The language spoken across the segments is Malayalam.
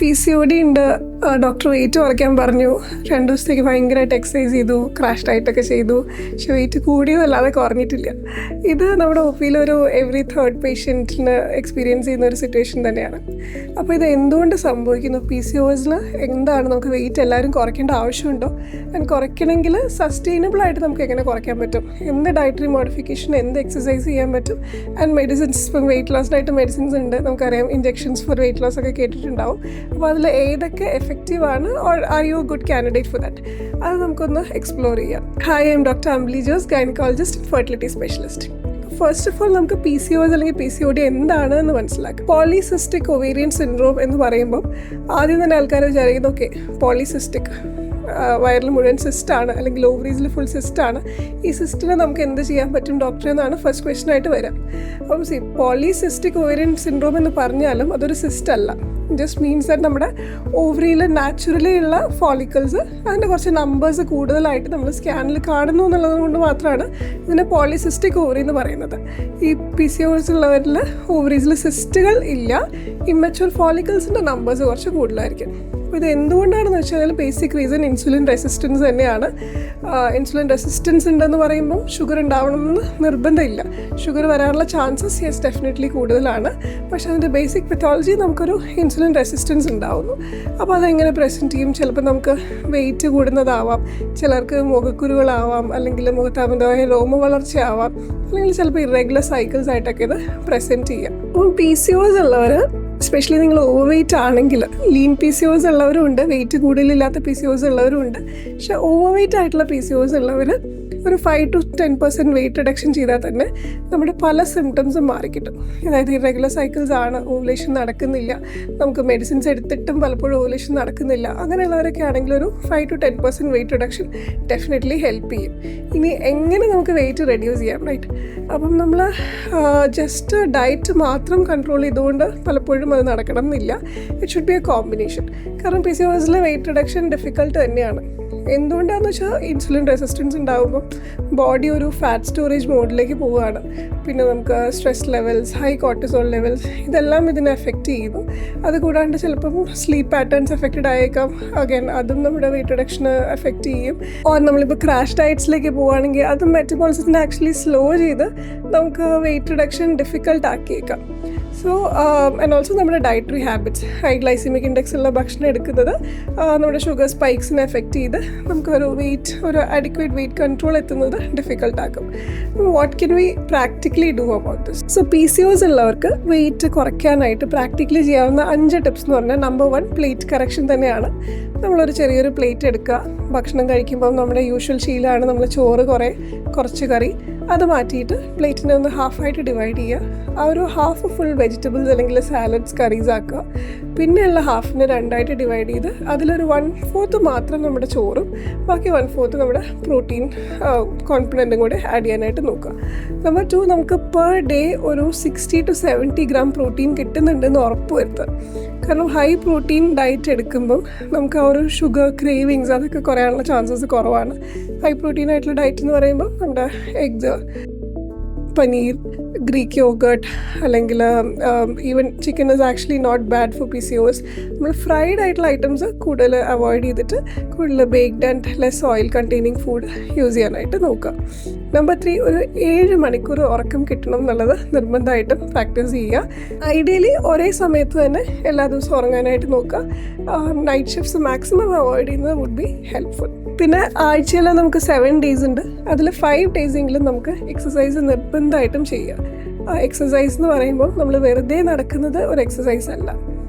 PCOD ഉണ്ട്. ഡോക്ടർ വെയിറ്റ് കുറയ്ക്കാൻ പറഞ്ഞു. 2 ദിവസത്തേക്ക് ഭയങ്കരമായിട്ട് എക്സസൈസ് ചെയ്തു, ക്രാഷ് ഡയറ്റൊക്കെ ചെയ്തു. പക്ഷെ വെയിറ്റ് കൂടിയതല്ലാതെ കുറഞ്ഞിട്ടില്ല. ഇത് നമ്മുടെ ഒപ്പിയിലൊരു എവറി 3rd പേഷ്യൻറ്റിന് എക്സ്പീരിയൻസ് ചെയ്യുന്ന ഒരു സിറ്റുവേഷൻ തന്നെയാണ്. അപ്പോൾ ഇത് എന്തുകൊണ്ട് സംഭവിക്കുന്നു? PCOSൽ എന്താണ് നമുക്ക് വെയിറ്റ് എല്ലാവരും കുറയ്ക്കേണ്ട ആവശ്യമുണ്ടോ? ആൻഡ് കുറയ്ക്കണമെങ്കിൽ സസ്റ്റൈനബിളായിട്ട് നമുക്ക് എങ്ങനെ കുറയ്ക്കാൻ പറ്റും? എന്ത് ഡയറ്ററി മോഡിഫിക്കേഷൻ, എന്ത് എക്സസൈസ് ചെയ്യാൻ പറ്റും? ആൻഡ് മെഡിസിൻസ്, ഇപ്പം വെയിറ്റ് ലോസിനായിട്ട് മെഡിസിൻസ് ഉണ്ട്, നമുക്കറിയാം. ഇഞ്ചെക്ഷൻസ് ഫോർ വെയിറ്റ് ലോസ് ഒക്കെ കേട്ടിട്ടുണ്ടാവും. അപ്പോൾ അതിൽ ഏതൊക്കെ എഫക്റ്റീവ് ആണ്, or are you a good candidate for that? അത് നമുക്കൊന്ന് എക്സ്പ്ലോർ ചെയ്യാം. Hi, I am doctor Ambili Jose, gynaecologist, fertility specialist. First of all നമുക്ക് PCOS അല്ലെങ്കിൽ PCOD എന്താണ് എന്ന് മനസ്സിലാക്കാം. പോളിസിസ്റ്റിക് ഒവേറിയൻ സിൻഡ്രോം എന്ന് പറയുമ്പോൾ ആദ്യം തന്നെ ആൾക്കാർ വിചാരിക്കുന്നത് ഓക്കെ, പോളിസിസ്റ്റിക് വയറിൽ മുഴുവൻ സിസ്റ്റാണ്, അല്ലെങ്കിൽ ഓവറീസിൽ ഫുൾ സിസ്റ്റാണ്. ഈ സിസ്റ്റിനെ നമുക്ക് എന്ത് ചെയ്യാൻ പറ്റും ഡോക്ടറെ എന്നാണ് ഫസ്റ്റ് ക്വസ്റ്റൻ ആയിട്ട് വരാം. അപ്പം പോളിസിസ്റ്റിക് ഒവേറിയൻ സിൻഡ്രോം എന്ന് പറഞ്ഞാലും അതൊരു സിസ്റ്റ് അല്ല. ജസ്റ്റ് മീൻസ് ദാറ്റ് നമ്മുടെ ഓവറിയിൽ നാച്ചുറലി ഉള്ള ഫോളിക്കിൾസ്, അതിൻ്റെ കുറച്ച് നമ്പേഴ്സ് കൂടുതലായിട്ട് നമ്മൾ സ്കാനിൽ കാണുന്നു എന്നുള്ളത് കൊണ്ട് മാത്രമാണ് ഇതിനെ പോളിസിസ്റ്റിക് ഓവറി എന്ന് പറയുന്നത്. ഈ PCOS ഉള്ളവരിൽ ഓവറീസിൽ സിസ്റ്റുകൾ ഇല്ല, ഇമ്മച്വർ ഫോളിക്കിൾസിൻ്റെ നമ്പേഴ്സ് കുറച്ച് കൂടുതലായിരിക്കും. അപ്പോൾ ഇത് എന്തുകൊണ്ടാണെന്ന് വെച്ചാൽ ബേസിക് റീസൺ ഇൻസുലിൻ റെസിസ്റ്റൻസ് തന്നെയാണ്. ഇൻസുലിൻ റെസിസ്റ്റൻസ് ഉണ്ടെന്ന് പറയുമ്പോൾ ഷുഗർ ഉണ്ടാവണമെന്ന് നിർബന്ധമില്ല. ഷുഗർ വരാനുള്ള ചാൻസസ് യെസ് ഡെഫിനറ്റ്ലി കൂടുതലാണ്. പക്ഷേ അതിൻ്റെ ബേസിക് പത്തോളജി നമുക്കൊരു ഇൻസുലിൻ റെസിസ്റ്റൻസ് ഉണ്ടാവുന്നു. അപ്പോൾ അതെങ്ങനെ പ്രസൻറ്റ് ചെയ്യും? ചിലപ്പോൾ നമുക്ക് വെയിറ്റ് കൂടുന്നതാവാം, ചിലർക്ക് മുഖക്കുരുകളാവാം, അല്ലെങ്കിൽ മുഖത്താമതമായ രോമ വളർച്ചയാവാം, അല്ലെങ്കിൽ ചിലപ്പോൾ ഇറെഗുലർ സൈക്കിൾസ് ആയിട്ടൊക്കെ ഇത് പ്രസൻറ്റ് ചെയ്യാം. അപ്പോൾ PCOS ഉള്ളവർ, എസ്പെഷ്യലി നിങ്ങൾ ഓവർ വെയിറ്റ് ആണെങ്കിൽ, ലീൻ PCOS ഉള്ളവരും ഉണ്ട്, വെയിറ്റ് കൂടുതലില്ലാത്ത PCOS ഉള്ളവരും ഉണ്ട്. പക്ഷേ ഓവർ വെയിറ്റ് ആയിട്ടുള്ള PCOS ഉള്ളവർ ഒരു 5 to 10% വെയിറ്റ് റിഡക്ഷൻ ചെയ്താൽ തന്നെ നമ്മുടെ പല സിംറ്റംസും മാറിക്കിട്ടും. അതായത് ഇറെഗുലർ സൈക്കിൾസ് ആണ്, ഓവുലേഷൻ നടക്കുന്നില്ല, നമുക്ക് മെഡിസിൻസ് എടുത്തിട്ടും പലപ്പോഴും ഓവുലേഷൻ നടക്കുന്നില്ല. അങ്ങനെയുള്ളവരൊക്കെ ആണെങ്കിൽ ഒരു 5 to 10% weight reduction definitely help ചെയ്യും. ഇനി എങ്ങനെ നമുക്ക് വെയിറ്റ് റെഡ്യൂസ് ചെയ്യാം, റൈറ്റ്? അപ്പം നമ്മൾ ജസ്റ്റ് ഡയറ്റ് മാത്രം കൺട്രോൾ ചെയ്തുകൊണ്ട് പലപ്പോഴും അത് നടക്കണം എന്നില്ല. It should be a combination. കാരണം PCOSൽ വെയിറ്റ് റിഡക്ഷൻ ഡിഫിക്കൽട്ട് തന്നെയാണ്. എന്തുകൊണ്ടാണെന്ന് വെച്ചാൽ ഇൻസുലിൻ റെസിസ്റ്റൻസ് ഉണ്ടാകുമ്പോൾ ബോഡി ഒരു ഫാറ്റ് സ്റ്റോറേജ് മോഡിലേക്ക് പോവുകയാണ്. പിന്നെ നമുക്ക് stress levels, high cortisol levels, ഇതെല്ലാം ഇതിനെ എഫക്റ്റ് ചെയ്യുന്നു. അതുകൂടാണ്ട് ചിലപ്പം സ്ലീപ്പ് പാറ്റേൺസ് എഫക്റ്റഡ് ആയേക്കാം. അഗൈൻ അതും നമ്മുടെ വെയിറ്റ് റിഡക്ഷന് എഫക്റ്റ് ചെയ്യും. ഓർ നമ്മളിപ്പോൾ ക്രാഷ് ഡയറ്റ്സിലേക്ക് പോവുകയാണെങ്കിൽ അത് മെറ്റബോളിസത്തിനെ ആക്ച്വലി സ്ലോ ചെയ്ത് നമുക്ക് വെയിറ്റ് റിഡക്ഷൻ ഡിഫിക്കൽട്ട് ആക്കിയേക്കാം. സോ ആൻഡ് ഓൾസോ നമ്മുടെ dietary habits, high glycaemic index ഉള്ള ഭക്ഷണം എടുക്കുന്നത് നമ്മുടെ ഷുഗർ സ്പൈക്സിനെ എഫക്റ്റ് ചെയ്ത് നമുക്കൊരു അഡിക്വേറ്റ് വെയിറ്റ് കൺട്രോൾ എത്തുന്നത് ഡിഫിക്കൽട്ടാക്കും. What can we practically do about this? So PCOS ഉള്ളവർക്ക് വെയിറ്റ് കുറയ്ക്കാനായിട്ട് പ്രാക്ടിക്കലി ചെയ്യാവുന്ന 5 ടിപ്സ് എന്ന് പറഞ്ഞാൽ, നമ്പർ 1 പ്ലേറ്റ് കറക്ഷൻ തന്നെയാണ്. നമ്മളൊരു ചെറിയൊരു പ്ലേറ്റ് എടുക്കുക. ഭക്ഷണം കഴിക്കുമ്പം നമ്മുടെ യൂഷ്വൽ ശീലമാണ് നമ്മൾ ചോറ് കുറച്ച് കറി, അത് മാറ്റിയിട്ട് പ്ലേറ്റിനെ ഒന്ന് ഹാഫായിട്ട് ഡിവൈഡ് ചെയ്യുക. ആ ഒരു ഹാഫ് ഫുൾ വെജിറ്റബിൾസ് അല്ലെങ്കിൽ സാലഡ്സ്, കറീസ് ആക്കുക. പിന്നെയുള്ള ഹാഫിനെ 2ആയിട്ട് ഡിവൈഡ് ചെയ്ത് അതിലൊരു 1/4 മാത്രം നമ്മുടെ ചോറും ബാക്കി 1/4 നമ്മുടെ പ്രോട്ടീൻ കോൺഫിഡൻറ്റും കൂടെ ആഡ് ചെയ്യാനായിട്ട് നോക്കുക. നമ്പർ 2, നമുക്ക് പെർ ഡേ ഒരു 60 to 70 ഗ്രാം പ്രോട്ടീൻ കിട്ടുന്നുണ്ടെന്ന് ഉറപ്പ് വരുത്തുക. കാരണം ഹൈ പ്രോട്ടീൻ ഡയറ്റ് എടുക്കുമ്പം നമുക്ക് ആ ഒരു ഷുഗർ ക്രേവിങ്സ് അതൊക്കെ കുറയാനുള്ള ചാൻസസ് കുറവാണ്. ഹൈ പ്രോട്ടീൻ ആയിട്ടുള്ള ഡയറ്റ് എന്ന് പറയുമ്പോൾ നമ്മുടെ എഗ്ഗ്, പനീർ, ഗ്രീക്ക് യോഗർട്ട്, അല്ലെങ്കിൽ even chicken is actually not bad for PCOS. നമ്മൾ ഫ്രൈഡ് ആയിട്ടുള്ള ഐറ്റംസ് കൂടുതൽ അവോയ്ഡ് ചെയ്തിട്ട് കൂടുതൽ baked and less oil containing food use ചെയ്യാനായിട്ട് നോക്കുക. നമ്പർ 3, ഒരു 7 മണിക്കൂർ ഉറക്കം കിട്ടണം എന്നുള്ളത് നിർബന്ധമായിട്ടും പ്രാക്ടീസ് ചെയ്യുക. ഐഡിയലി ഒരേ സമയത്ത് തന്നെ എല്ലാ ദിവസവും ഉറങ്ങാനായിട്ട് നോക്കുക. നൈറ്റ് ഷിഫ്റ്റ്സ് മാക്സിമം അവോയ്ഡ് ചെയ്യുന്നത് വുഡ് ബി ഹെൽപ്ഫുൾ. പിന്നെ ആഴ്ചയിൽ നമുക്ക് 7 days ഉണ്ട്. അതിൽ 5 days എങ്കിലും നമുക്ക് എക്സസൈസ് നിർബന്ധമായിട്ടും ചെയ്യുക. എക്സസൈസ് എന്ന് പറയുമ്പോൾ നമ്മൾ വെറുതെ നടക്കുന്നത് ഒരു എക്സസൈസ് അല്ല.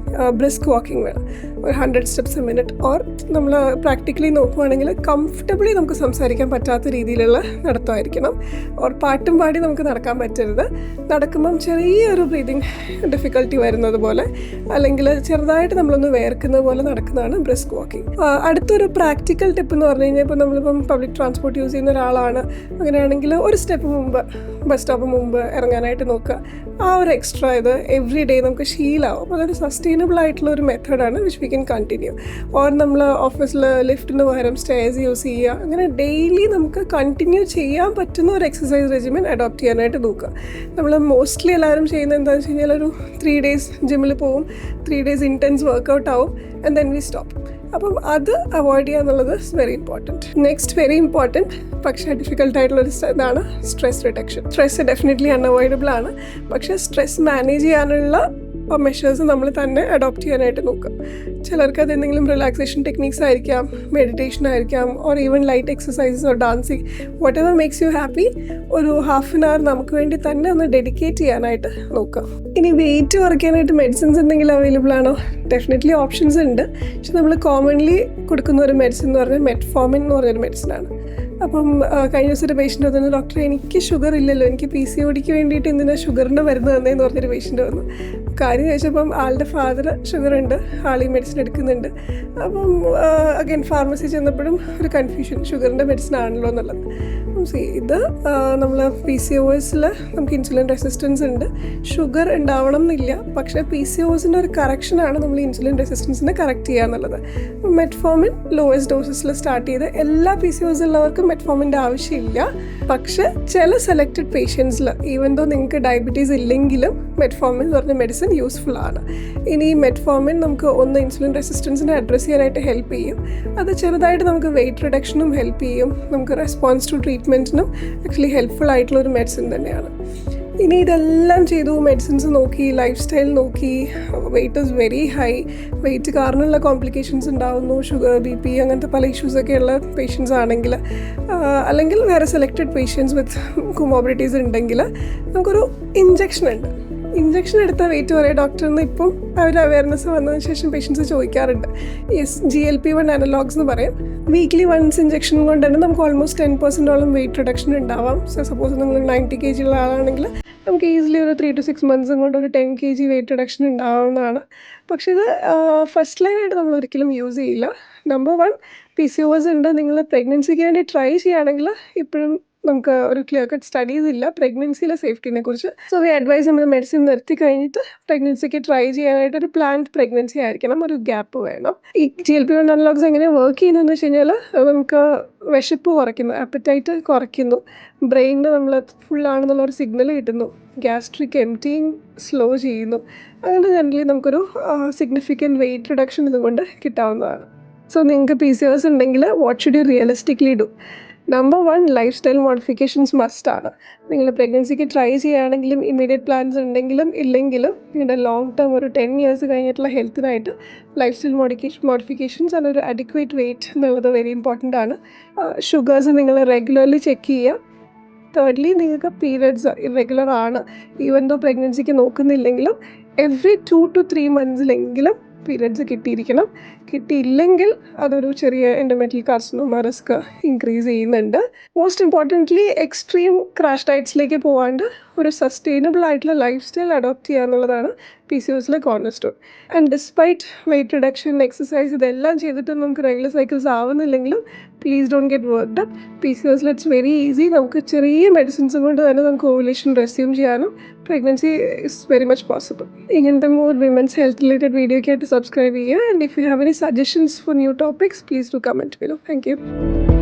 ബ്രിസ്ക് വാക്കിംഗ് വേണം, ഒരു 100 steps a minute. ഓർ നമ്മൾ പ്രാക്ടിക്കലി നോക്കുവാണെങ്കിൽ കംഫർട്ടബിളി നമുക്ക് സംസാരിക്കാൻ പറ്റാത്ത രീതിയിലുള്ള നടത്തമായിരിക്കണം. ഓർ പാട്ടും പാടി നമുക്ക് നടക്കാൻ പറ്റരുത്. നടക്കുമ്പം ചെറിയൊരു ബ്രീതിങ് ഡിഫിക്കൽട്ടി വരുന്നത് പോലെ, അല്ലെങ്കിൽ ചെറുതായിട്ട് നമ്മളൊന്ന് വേർക്കുന്നത് പോലെ നടക്കുന്നതാണ് ബ്രിസ്ക് വാക്കിംഗ്. അടുത്തൊരു പ്രാക്ടിക്കൽ ടിപ്പ് എന്ന് പറഞ്ഞു കഴിഞ്ഞാൽ, ഇപ്പോൾ നമ്മളിപ്പം പബ്ലിക് ട്രാൻസ്പോർട്ട് യൂസ് ചെയ്യുന്ന ഒരാളാണ്, അങ്ങനെയാണെങ്കിൽ ഒരു സ്റ്റെപ്പ് മുമ്പ്, ബസ് സ്റ്റോപ്പ് മുമ്പ് ഇറങ്ങാനായിട്ട് നോക്കുക. ആ ഒരു എക്സ്ട്രാ ഇത് എവറി ഡേ നമുക്ക് ശീലമാവും. അപ്പോൾ അതൊരു സസ്റ്റൈനബിൾ ആയിട്ടുള്ള ഒരു മെത്തേഡാണ് which we can continue. Or നമ്മൾ ഓഫീസിൽ ലിഫ്റ്റിന് പകരം സ്റ്റെയർസ് യൂസ് ചെയ്യുക. അങ്ങനെ ഡെയിലി നമുക്ക് കണ്ടിന്യൂ ചെയ്യാൻ പറ്റുന്ന ഒരു എക്സസൈസ് റെജിമെൻ അഡോപ്റ്റ് ചെയ്യാനായിട്ട് നോക്കുക. നമ്മൾ മോസ്റ്റ്ലി എല്ലാവരും ചെയ്യുന്നത് എന്താണെന്ന് വെച്ച് കഴിഞ്ഞാൽ ഒരു 3 days ജിമ്മിൽ പോവും, 3 days ഇൻറ്റൻസ് വർക്കൗട്ട് ആവും, ആൻഡ് ദെൻ വി സ്റ്റോപ്പ്. അപ്പം അത് അവോയ്ഡ് ചെയ്യുക എന്നുള്ളത് is very important. Next very important പക്ഷേ ഡിഫിക്കൽട്ടായിട്ടുള്ളൊരു ഇതാണ് stress reduction. Stress definitely unavoidable ആണ്. പക്ഷേ സ്ട്രെസ് മാനേജ് ചെയ്യാനുള്ള മെഷേഴ്സ് നമ്മൾ തന്നെ അഡോപ്റ്റ് ചെയ്യാനായിട്ട് നോക്കുക. ചിലർക്ക് അത് എന്തെങ്കിലും റിലാക്സേഷൻ ടെക്നീക്സ് ആയിരിക്കാം, മെഡിറ്റേഷൻ ആയിരിക്കാം, or even light exercises or dancing, what ever makes you happy. ഒരു 1/2 hour നമുക്ക് വേണ്ടി തന്നെ ഒന്ന് ഡെഡിക്കേറ്റ് ചെയ്യാനായിട്ട് നോക്കാം. ഇനി വെയിറ്റ് കുറയ്ക്കാനായിട്ട് മെഡിസിൻസ് എന്തെങ്കിലും അവൈലബിൾ ആണോ? ഡെഫിനറ്റ്ലി ഓപ്ഷൻസ് ഉണ്ട്. പക്ഷെ നമ്മൾ കോമൺലി കൊടുക്കുന്ന ഒരു മെഡിസിൻ എന്ന് പറഞ്ഞാൽ മെറ്റ്ഫോമിൻ എന്ന് പറഞ്ഞൊരു മെഡിസിനാണ്. അപ്പം കഴിഞ്ഞ ദിവസം ഒരു പേഷ്യൻ്റ് വന്നു, ഡോക്ടർ എനിക്ക് ഷുഗർ ഇല്ലല്ലോ, എനിക്ക് PCODക്ക് വേണ്ടിയിട്ട് എന്തിനാ ഷുഗറിൻ്റെ മരുന്ന് തന്നേന്ന് പറഞ്ഞൊരു പേഷ്യൻ്റ് വന്നു. കാര്യം ചോദിച്ചപ്പം ആളുടെ ഫാദർ ഷുഗർ ഉണ്ട്, ആൾ ഈ മെഡിസിൻ എടുക്കുന്നുണ്ട്. അപ്പം അഗൈൻ ഫാർമസി ചെന്നപ്പോഴും ഒരു കൺഫ്യൂഷൻ, ഷുഗറിൻ്റെ മെഡിസിൻ ആണല്ലോ എന്നുള്ളത്. ഇത് നമ്മൾ PCOSൽ നമുക്ക് ഇൻസുലിൻ റെസിസ്റ്റൻസ് ഉണ്ട്, ഷുഗർ ഉണ്ടാവണം എന്നില്ല. പക്ഷേ PCOSൻ്റെ ഒരു കറക്ഷനാണ് നമ്മൾ ഇൻസുലിൻ റെസിസ്റ്റൻസിനെ കറക്റ്റ് ചെയ്യുക എന്നുള്ളത്. മെറ്റ്ഫോമിൻ ലോവസ്റ്റ് ഡോസസിൽ സ്റ്റാർട്ട് ചെയ്ത് എല്ലാ PCOS ഉള്ളവർക്കും മെറ്റ്ഫോമിൻ്റെ ആവശ്യമില്ല. പക്ഷേ ചില സെലക്റ്റഡ് പേഷ്യൻസിൽ ഈവൻ ദോ നിങ്ങൾക്ക് ഡയബറ്റീസ് ഇല്ലെങ്കിലും മെറ്റ്ഫോമിൻ എന്ന് പറഞ്ഞ മെഡിസിൻ യൂസ്ഫുൾ ആണ്. ഇനി മെറ്റ്ഫോമിൻ നമുക്ക് ഒന്ന് ഇൻസുലിൻ റെസിസ്റ്റൻസിനെ അഡ്രസ്സ് ചെയ്യാനായിട്ട് ഹെൽപ്പ് ചെയ്യും. അത് ചെറുതായിട്ട് നമുക്ക് വെയിറ്റ് റിഡക്ഷനും ഹെൽപ്പ് ചെയ്യും. നമുക്ക് റെസ്പോൺസ് ടു ട്രീറ്റ്മെൻറ്റിനും ആക്ച്വലി ഹെൽപ്ഫുൾ ആയിട്ടുള്ള ഒരു മെഡിസിൻ തന്നെയാണ്. ഇനി ഇതെല്ലാം ചെയ്തു, മെഡിസിൻസ് നോക്കി, ലൈഫ് സ്റ്റൈൽ നോക്കി, weight is very high, weight കാരണമുള്ള കോംപ്ലിക്കേഷൻസ് ഉണ്ടാകുന്നു, ഷുഗർ, BP അങ്ങനത്തെ പല ഇഷ്യൂസൊക്കെ ഉള്ള പേഷ്യൻസ് ആണെങ്കിൽ, അല്ലെങ്കിൽ വേറെ സെലക്റ്റഡ് പേഷ്യൻസ് വിത്ത് കൊമോർബിഡിറ്റീസ് ഉണ്ടെങ്കിൽ നമുക്കൊരു ഇഞ്ചക്ഷൻ ഉണ്ട്. ഇഞ്ചക്ഷൻ എടുത്താൽ വെയിറ്റ് കുറേ ഡോക്ടറിന് ഇപ്പം ഒരു അവയർനെസ് വന്നതിന് ശേഷം പേഷ്യൻസ് ചോദിക്കാറുണ്ട്. GLP-1 അനലോഗ്സ് എന്ന് പറയും. വീക്ക്ലി വൺസ് ഇഞ്ചക്ഷൻ കൊണ്ട് തന്നെ നമുക്ക് ഓൾമോസ്റ്റ് 10% വെയിറ്റ് റിഡക്ഷൻ ഉണ്ടാവാം. സപ്പോസ് നിങ്ങൾ 90 kg ഉള്ള ആളാണെങ്കിൽ നമുക്ക് ഈസിലി ഒരു 3 to 6 months കൊണ്ട് ഒരു 10 kg വെയിറ്റ് റിഡക്ഷൻ ഉണ്ടാവുന്നതാണ്. പക്ഷേ ഇത് ഫസ്റ്റ് ലൈനായിട്ട് നമ്മൾ ഒരിക്കലും യൂസ് ചെയ്യില്ല. നമ്പർ 1, PCOS ഉണ്ട്, നിങ്ങൾ പ്രഗ്നൻസിക്ക് വേണ്ടി ട്രൈ ചെയ്യുകയാണെങ്കിൽ ഇപ്പോഴും നമുക്ക് ഒരു ക്ലിയർ കട്ട് സ്റ്റഡീസ് ഇല്ല പ്രഗ്നൻസിയിലെ സേഫ്റ്റിനെ കുറിച്ച്. സോ വി അഡ്വൈസ് നമ്മൾ മെഡിസിൻ നിർത്തി കഴിഞ്ഞിട്ട് പ്രഗ്നൻസിക്ക് ട്രൈ ചെയ്യാനായിട്ട് ഒരു പ്ലാൻഡ് പ്രഗ്നൻസി ആയിരിക്കണം, ഒരു ഗ്യാപ്പ് വേണം. ഈ GLP-1 അനലോഗ്സ് എങ്ങനെ വർക്ക് ചെയ്യുന്നതെന്ന് വെച്ച് കഴിഞ്ഞാൽ നമുക്ക് വിശപ്പ് കുറയ്ക്കുന്നു, അപ്പറ്റൈറ്റ് കുറയ്ക്കുന്നു, ബ്രെയിനിന് നമ്മൾ ഫുള്ളാണെന്നുള്ളൊരു സിഗ്നൽ കിട്ടുന്നു, ഗ്യാസ്ട്രിക് എംറ്റിങ് സ്ലോ ചെയ്യുന്നു. അങ്ങനെ ജനറലി നമുക്കൊരു സിഗ്നിഫിക്കൻറ്റ് വെയിറ്റ് റിഡക്ഷൻ ഇതുകൊണ്ട് കിട്ടാവുന്നതാണ്. സോ നിങ്ങൾക്ക് PCOS ഉണ്ടെങ്കിൽ what should you realistically do? Number 1, life style modifications മസ്റ്റാണ്. നിങ്ങൾ പ്രഗ്നൻസിക്ക് ട്രൈ ചെയ്യുകയാണെങ്കിലും ഇമ്മീഡിയറ്റ് പ്ലാൻസ് ഉണ്ടെങ്കിലും ഇല്ലെങ്കിലും നിങ്ങളുടെ ലോങ് ടേം ഒരു 10 years കഴിഞ്ഞിട്ടുള്ള ഹെൽത്തിനായിട്ട് ലൈഫ് സ്റ്റൈൽ മോഡിഫിക്കേഷൻസ് ആണ്. ഒരു അഡിക്വേറ്റ് വെയിറ്റ് എന്നുള്ളത് വെരി ഇമ്പോർട്ടൻ്റ് ആണ്. ഷുഗേഴ്സ് നിങ്ങൾ റെഗുലർലി ചെക്ക് ചെയ്യുക. തേർഡ്ലി, നിങ്ങൾക്ക് പീരിയഡ്സ് ഇറെഗുലർ ആണ്, ഈവൻ ദോ പ്രഗ്നൻസിക്ക് നോക്കുന്നില്ലെങ്കിലും എവറി 2 to 3 monthsലെങ്കിലും പീരിയഡ്സ് കിട്ടിയിരിക്കണം. കിട്ടിയില്ലെങ്കിൽ അതൊരു ചെറിയ എൻഡോമെട്രിയൽ കാർസിനോമ റിസ്ക് ഇൻക്രീസ് ചെയ്യുന്നുണ്ട്. മോസ്റ്റ് ഇമ്പോർട്ടൻ്റ്ലി എക്സ്ട്രീം ക്രാഷ് ഡയറ്റ്സിലേക്ക് പോകാണ്ട് ഒരു സസ്റ്റൈനബിൾ ആയിട്ടുള്ള ലൈഫ് സ്റ്റൈൽ അഡോപ്റ്റ് ചെയ്യുക എന്നുള്ളതാണ് PCOSലെ corner stone. And despite weight reduction, exercise ഇതെല്ലാം ചെയ്തിട്ടും നമുക്ക് റെഗുലർ സൈക്കിൾസ് ആവുന്നില്ലെങ്കിലും please don't get worked up. PCOSൽ ഇറ്റ്സ് വെരി ഈസി. നമുക്ക് ചെറിയ മെഡിസിൻസ് കൊണ്ട് തന്നെ നമുക്ക് ഓവുലേഷൻ റെസ്യൂം ചെയ്യാനും pregnancy is very much possible. ഇങ്ങനത്തെ മോർ വിമൻസ് ഹെൽത്ത് റിലേറ്റഡ് വീഡിയോയ്ക്കായിട്ട് സബ്സ്ക്രൈബ് ചെയ്യുക. And if you have any suggestions for new topics, please do comment below. Thank you.